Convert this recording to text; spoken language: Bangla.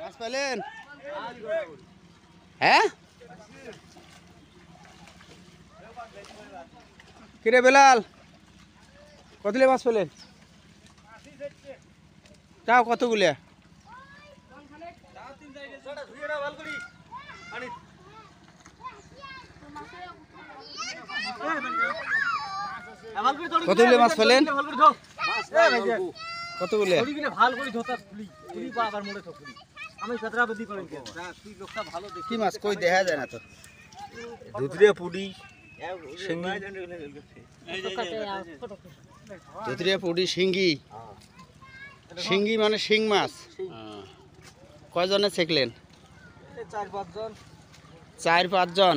মাছ পেলেন? হ্যাঁ কিরে বেলাল, কতগুলো মাছ পেলেন? তাও কতগুলো? কতগুলো মাছ পেলেন? কতগুলো? কি মাছ কই দেখা যায় না তো? ধুতরিয়া পুডি ধুতরিয়া পুঁটি শিঙ্গি। শিঙ্গি মানে শিং মাছ। কয়জনে ছেকলেন? 4-5 জন। 4-5 জন।